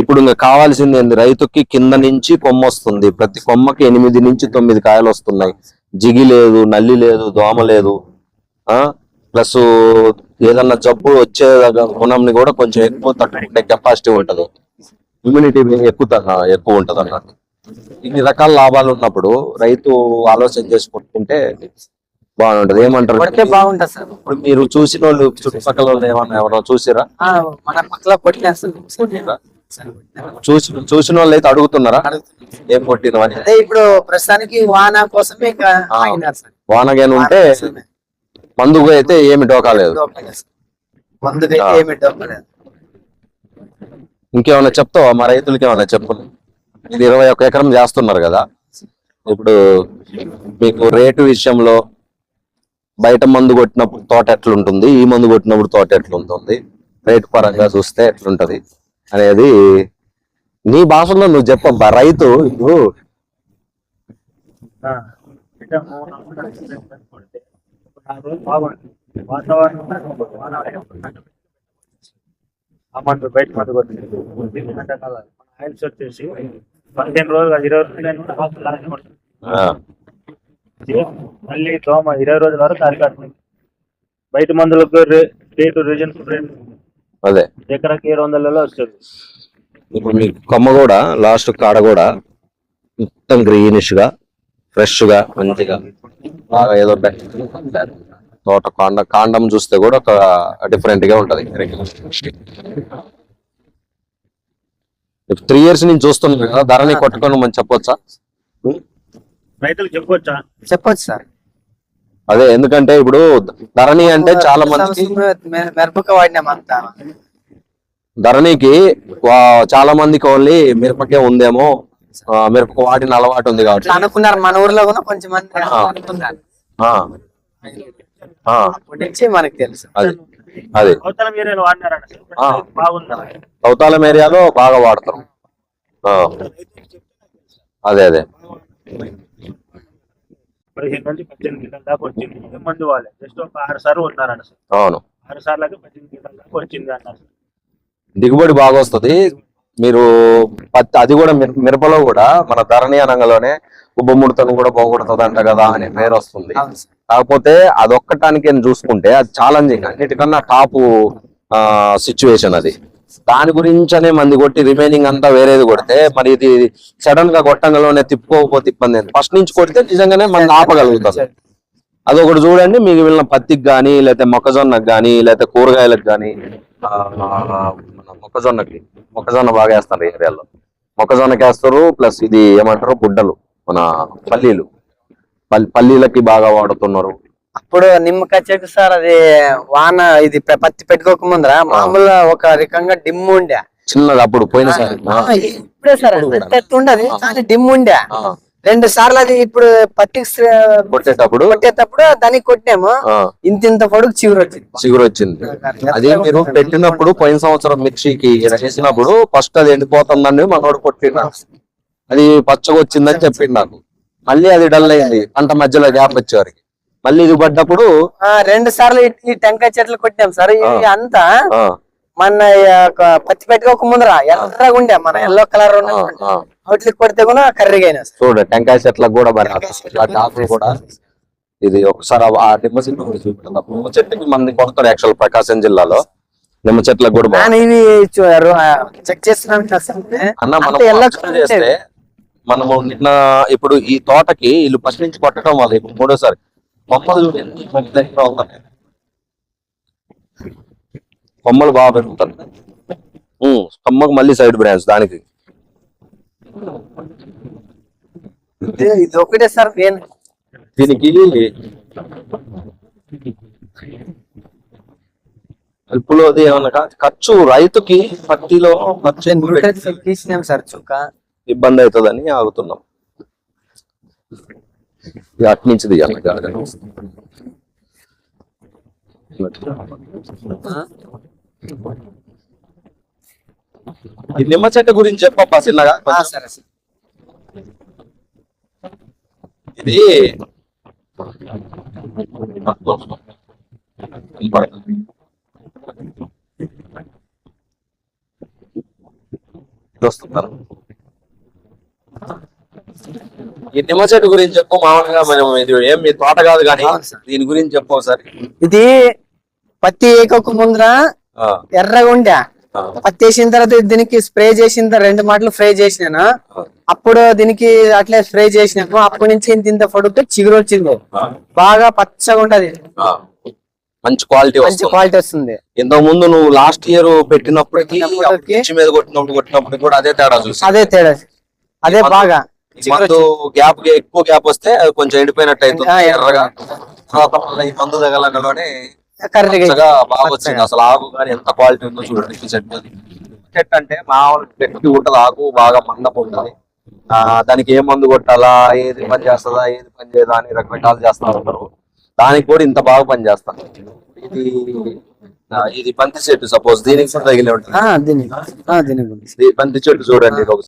ఇప్పుడు ఇంకా కావాల్సింది ఏంది, రైతుకి కింద నుంచి కొమ్మ వస్తుంది, ప్రతి కొమ్మకి 8 నుంచి 9 కాయలు వస్తున్నాయి. జిగి లేదు, నల్లి లేదు, దోమ లేదు. ప్లస్ ఏదన్నా జబ్బు వచ్చే గుణంని కూడా కొంచెం ఎక్కువ తట్టుకుంటే కెపాసిటీ ఉంటది, ఇమ్యూనిటీ ఎక్కువ ఉంటది అన్నట్టు. ఇన్ని రకాల లాభాలు ఉన్నప్పుడు రైతు ఆలోచన చేసి కొట్టుకుంటే బాగుంటది. ఏమంటారు? బాగుంటది సార్. ఇప్పుడు మీరు చూసిన వాళ్ళు చుట్టుపక్కల వాళ్ళు ఏమన్నా ఎవరో చూసిరా? మన పక్కల చూసిన వాళ్ళు అయితే అడుగుతున్నారా ఏం కొట్టినవని? ఇప్పుడు ప్రస్తుతానికి వాన కోసమే వానగాని ఉంటే మందుకు అయితే ఏమి డోకా లేదు. ఇంకేమైనా చెప్తావా మా రైతులకి? ఏమైనా చెప్పు. ఇది 21 ఎకరం చేస్తున్నారు కదా, ఇప్పుడు మీకు రేటు విషయంలో బయట మందు కొట్టినప్పుడు తోట ఎట్లుంటుంది, ఈ మందు కొట్టినప్పుడు తోట ఎట్లుంటుంది, రేటు పరంగా చూస్తే ఎట్లుంటది అనేది నీ భాషలో నువ్వు చెప్పబ్బా. రైతు ఇప్పుడు బయట మందు ఆయిల్స్ వచ్చేసి 15 రోజులు 20 రోజులు మళ్ళీ దోమ 20 రోజుల వరకు అరికడుతుంది. బయట మందులకు రేటు రీజన్ అదే ఎకరాకి 700 వస్తుంది. ఇప్పుడు మీ కొమ్మ కూడా లాస్ట్ కాడ కూడా మొత్తం గ్రీనిష్ గా ఫ్రెష్ గా మంచిగా బాగా ఏదో తోట కాండం చూస్తే కూడా ఒక డిఫరెంట్ గా ఉంటది. 3 years నుంచి చూస్తున్నాం కదా, ధరని కొట్టుకొని మనం చెప్పొచ్చా? రైతులకు చెప్పొచ్చా? చెప్పొచ్చు సార్. అదే, ఎందుకంటే ఇప్పుడు ధరణి అంటే చాలా మందికి మిరపక వాడినామంతా, ధరణికి చాలా మందికి ఓన్లీ మిరపకే ఉందేమో, మిరపకు వాడిన అలవాటు ఉంది కాబట్టి అనుకున్నారు. మన ఊర్లో కూడా కొంచెం మంది మనకు తెలుసు. అదే కౌతాలం ఏరియాలో బాగా వాడతారు. అదే అదే 15 నుంచి 18 గంటల దాకా వచ్చింది. మందు వాళ్ళే జస్ట్ ఒక 6 సార్లు ఉన్నారన్న సార్. అవును, 6 సార్లకి 18 గంటల దాకా వచ్చింది అన్నారు. దిగుబడి బాగా వస్తుంది. మీరు అది కూడా మిరపలో కూడా మన ధరణి అనంగలోనే ఉబ్బముడతను కూడా పోగొడుతుంది అంట కదా అనే పేరు వస్తుంది. కాకపోతే అదొక్కటానికి చూసుకుంటే అది ఛాలెంజింగ్, అన్నిటికన్నా టాప్ సిచ్యువేషన్ అది. దాని గురించనే మంది కొట్టి రిమైనింగ్ అంతా వేరేది కొడితే మరి ఇది సడన్ గా కొట్టంగలోనే తిప్పుకోకపోతే ఇబ్బంది. ఫస్ట్ నుంచి కొడితే నిజంగానే మనం ఆపగలుగుతాం. అదొకటి చూడండి. మీకు వెళ్ళిన పత్తికి కానీ, లేకపోతే మొక్కజొన్నకు కానీ, లేకపోతే కూరగాయలకు కానీ, మొక్కజొన్న బాగా వేస్తారు ఈ ఏరియాలో. మొక్కజొన్నకి వేస్తారు, ప్లస్ ఇది ఏమంటారు గుడ్డలు, మన పల్లీలకి బాగా వాడుతున్నారు. అప్పుడు నిమ్మకాయ చెట్టు సార్, అది వాన ఇది పత్తి పెట్టుకోక ముందర మామూలుగా ఒక రకంగా డిమ్ ఉండే చిన్నది. అప్పుడు పోయినసారి ఇప్పుడే సార్ ఉండదు, డిమ్ ఉండే. 2 సార్లు అది ఇప్పుడు పత్తి కొట్టేటప్పుడు దానికి కొట్టాము, ఇంత పొడుగు చిగురు వచ్చింది. అదే మీరు పెట్టినప్పుడు పోయిన సంవత్సరం మిర్చికి వేసినప్పుడు ఫస్ట్ అది ఎండిపోతుందని మనోడు కొట్టిన, అది పచ్చగా వచ్చిందని చెప్పింది నాకు. మళ్ళీ అది డల్ అయింది, పంట మధ్యలో గ్యాప్ వచ్చేవారికి. మళ్ళీ ఇది పడ్డప్పుడు 2 సార్లు ఈ టెంకాయ చెట్లు కొట్టాం సార్. ఇది అంతా మన పత్తి పెట్టుకోక ముందర ఎర్రగా ఉండే, మన ఎల్లో కలర్ వాటికి కొడితే కూడా కర్రీగా చూడ టెంకాయ చెట్లకు కూడా మరి కూడా ఇది ఒకసారి ఆ నిమ్మ చెట్టుకి మంది కొడతారు. యాక్చువల్ ప్రకాశం జిల్లాలో నిమ్మ చెట్లకు కూడా ఇవి చెక్ చేస్తున్నాం అన్న. మనం చేస్తే మనము నిన్న ఇప్పుడు ఈ తోటకి వీళ్ళు ఫస్ట్ నుంచి కొట్టడం వల్ల ఇప్పుడు 3వ సారి కొమ్మలు బాగా పెరుగుతారు. కొమ్మకు మళ్ళీ సైడ్ బ్రాంచ్ దానికి. ఇది ఒకటే సార్ దీనికి ఇప్పుడు అది ఏమన్నా ఖర్చు రైతుకి పత్తిలో తీసినాం సార్, చుక్క ఇబ్బంది అవుతుందని ఆగుతున్నాం. అటు నుంచి తీయాలి. ఈ నిమ్మ చెట్టు గురించి చెప్పప్ప చిన్నగా. ఇది ఇది వస్తుంటారు. ఈ నిమ్మ చెట్టు గురించి చెప్పు. మామూలుగా మనం ఇది ఏం మీ తోట కాదు కానీ దీని గురించి చెప్పు ఒకసారి. ఇది పత్తి ఏకొక ముందర ఎర్రగా ఉండే, పత్తి వేసిన తర్వాత దీనికి స్ప్రే చేసిన తర్వాత 2 మాటలు స్ప్రే చేసినాను. అప్పుడు దీనికి అట్లే స్ప్రే చేసినాను. అప్పటి నుంచి ఇంత పొడుగు చిగురు వచ్చింది, బాగా పచ్చగా ఉంటది, మంచి క్వాలిటీ మంచి క్వాలిటీ వస్తుంది. ఇంతకు ముందు నువ్వు లాస్ట్ ఇయర్ పెట్టినప్పటికి పిచ్చి మీద కొట్టినప్పుడు కూడా అదే తేడా చూసి, అదే తేడా, అదే బాగా మందు గ్యాప్ ఎక్కువ గ్యాప్ వస్తే అది కొంచెం ఎండిపోయినట్టు అవుతుంది ఎర్రగా. తర్వాత మళ్ళీ ఈ మందు తగలగానే కరెక్ట్గా బాగా వచ్చింది. అసలు ఆకు కానీ ఎంత క్వాలిటీ ఉందో చూడండి. ఈ చెట్టు చెట్టు అంటే మామూలు గట్టి ఉంటది, ఆకు బాగా మందపు ఉంటది. దానికి ఏ మందు కొట్టాలా, ఏది పని చేస్తుందా, ఏది పని చేయదా అని రకరకాలు చేస్తా ఉంటారు. దానికి కూడా ఇంత బాగా పని చేస్తాను. ఇది బంతి చెట్టు, సపోజ్ దీనికి కూడా తగిలే ఉంటుంది. దీనికి బంతి చెట్టు చూడండి.